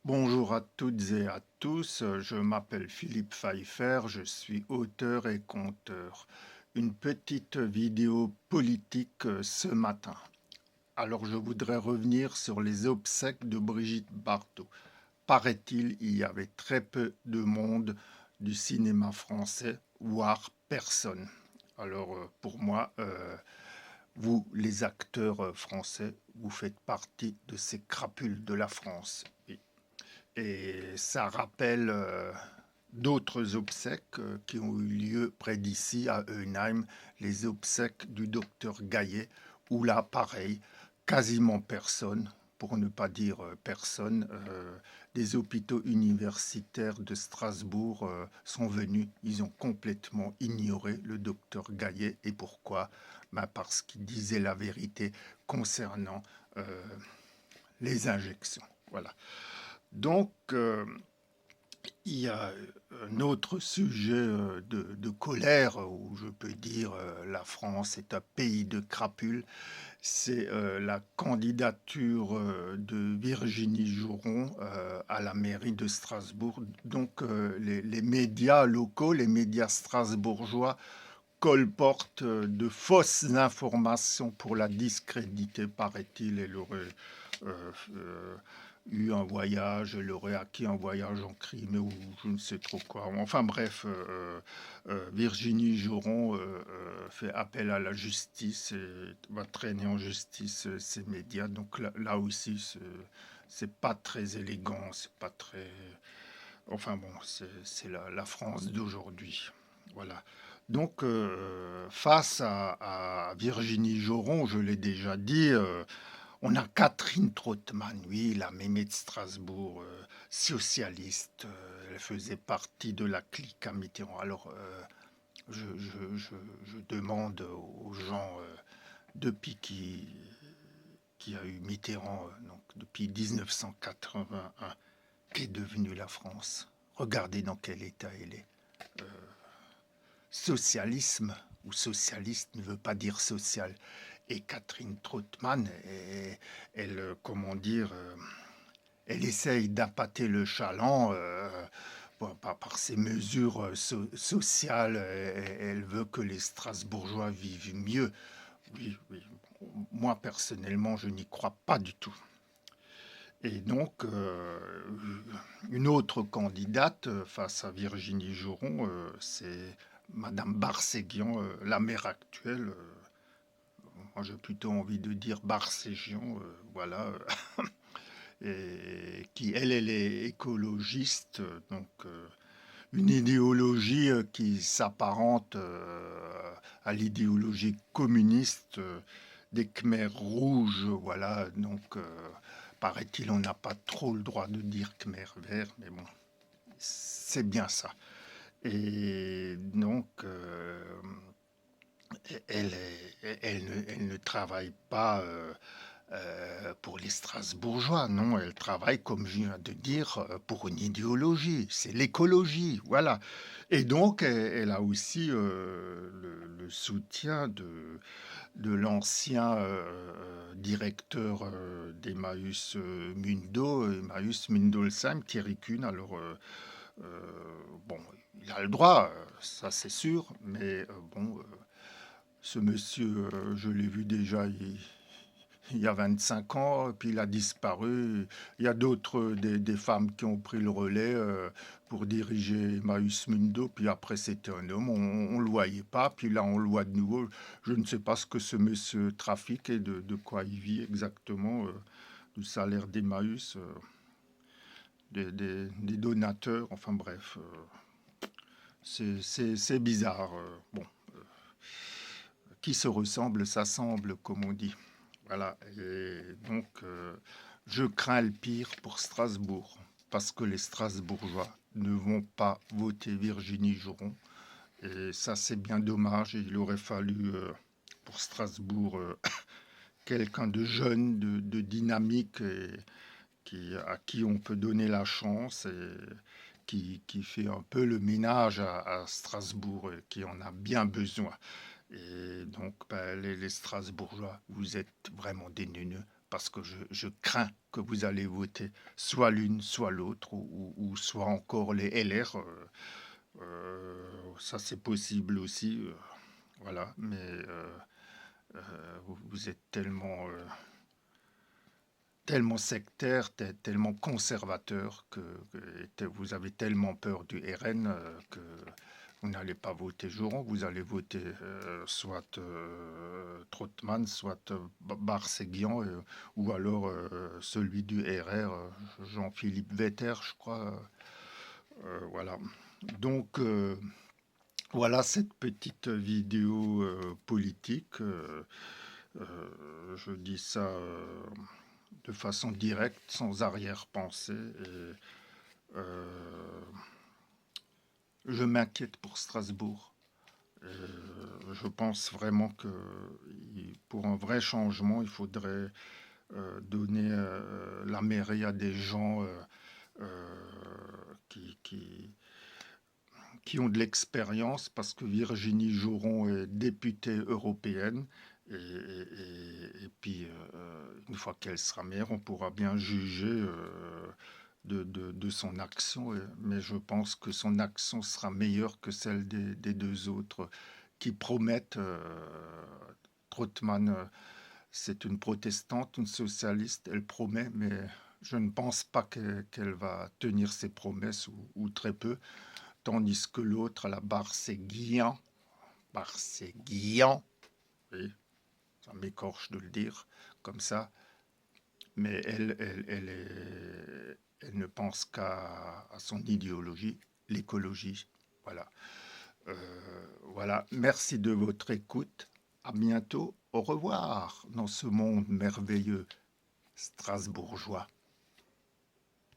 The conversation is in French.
Bonjour à toutes et à tous, je m'appelle Philippe Pfeiffer, je suis auteur et conteur. Une petite vidéo politique ce matin. Alors je voudrais revenir sur les obsèques de Brigitte Bardot. Paraît-il, il y avait très peu de monde du cinéma français, voire personne. Alors pour moi, vous, les acteurs français, vous faites partie de ces crapules de la France. Et ça rappelle d'autres obsèques qui ont eu lieu près d'ici, à Eunheim, les obsèques du docteur Gaillet, où là, pareil, quasiment personne, pour ne pas dire personne, des hôpitaux universitaires de Strasbourg sont venus. Ils ont complètement ignoré le docteur Gaillet. Et pourquoi? Ben parce qu'il disait la vérité concernant les injections. Voilà. Donc, il y a un autre sujet de colère où je peux dire la France est un pays de crapules, c'est la candidature de Virginie Jouron à la mairie de Strasbourg. Donc les médias locaux, les médias strasbourgeois colportent de fausses informations pour la discréditer, paraît-il. Elle aurait euh, euh, eu un voyage, elle aurait acquis un voyage en Crimée ou je ne sais trop quoi. Enfin bref, Virginie Joron fait appel à la justice et va traîner en justice ces médias. Donc là aussi, c'est pas très élégant, c'est pas très... Enfin bon, c'est la France d'aujourd'hui. Voilà. Donc, face à Virginie Joron, je l'ai déjà dit, on a Catherine Trottmann, oui, la mémé de Strasbourg, socialiste. Elle faisait partie de la clique à Mitterrand. Alors, je demande aux gens, depuis qui a eu Mitterrand, donc depuis 1981, qu'est devenue la France. Regardez dans quel état elle est. Socialisme ou socialiste ne veut pas dire social. Et Catherine Trottmann, elle, comment dire, elle essaye d'appâter le chaland par ses mesures sociales. Elle veut que les Strasbourgeois vivent mieux. Oui, oui. Moi, personnellement, je n'y crois pas du tout. Et donc, une autre candidate face à Virginie Jouron, c'est Madame Barséguian, la maire actuelle. Moi, j'ai plutôt envie de dire Barségian, voilà, et qui, elle est écologiste, donc une idéologie qui s'apparente à l'idéologie communiste des Khmers rouges, voilà, donc paraît-il, on n'a pas trop le droit de dire Khmer vert, mais bon, c'est bien ça. Et donc, elle ne travaille pas pour les Strasbourgeois, non, elle travaille, comme je viens de dire, pour une idéologie, c'est l'écologie, voilà. Et donc, elle a aussi le soutien de l'ancien directeur d'Emmaüs Mundo, Emmaüs Mundolsheim, Thierry Kuhn. Alors, euh, bon, il a le droit, ça c'est sûr, mais bon, ce monsieur, je l'ai vu déjà il y a 25 ans, puis il a disparu. Il y a d'autres, des femmes qui ont pris le relais pour diriger Emmaüs Mundo, puis après c'était un homme, on ne le voyait pas, puis là on le voit de nouveau. Je ne sais pas ce que ce monsieur trafique et de quoi il vit exactement, du salaire d'Emmaüs, des donateurs, enfin bref, c'est bizarre. Bon, qui se ressemble s'assemble, comme on dit. Voilà, et donc je crains le pire pour Strasbourg, parce que les Strasbourgeois ne vont pas voter Virginie Jouron. Et ça, c'est bien dommage. Il aurait fallu pour Strasbourg quelqu'un de jeune, de dynamique, et à qui on peut donner la chance et qui fait un peu le ménage à Strasbourg et qui en a bien besoin. Et donc, ben, les Strasbourgeois, vous êtes vraiment des neuneux. parce que je crains que vous allez voter soit l'une, soit l'autre, ou soit encore les LR. Ça, c'est possible aussi. Voilà, mais vous êtes tellement sectaire, tellement conservateur, vous avez tellement peur du RN que vous n'allez pas voter Joron, vous allez voter soit Trottmann, soit Barseguian, ou alors celui du RR, Jean-Philippe Vetter, je crois. Voilà. Donc, voilà cette petite vidéo politique. Je dis ça de façon directe, sans arrière-pensée. Euh, je m'inquiète pour Strasbourg. Je pense vraiment que pour un vrai changement, il faudrait donner la mairie à des gens qui, qui, qui ont de l'expérience, parce que Virginie Joron est députée européenne. Et puis, une fois qu'elle sera maire, on pourra bien juger de son action. Mais je pense que son action sera meilleure que celle des deux autres qui promettent. Trottmann, c'est une protestante, une socialiste, elle promet, mais je ne pense pas qu'elle va tenir ses promesses, ou très peu. Tandis que l'autre, à la barre, c'est Guian, oui, ça m'écorche de le dire comme ça, mais elle ne pense qu'à son idéologie, l'écologie. Voilà. Voilà. Merci de votre écoute. À bientôt. Au revoir dans ce monde merveilleux strasbourgeois.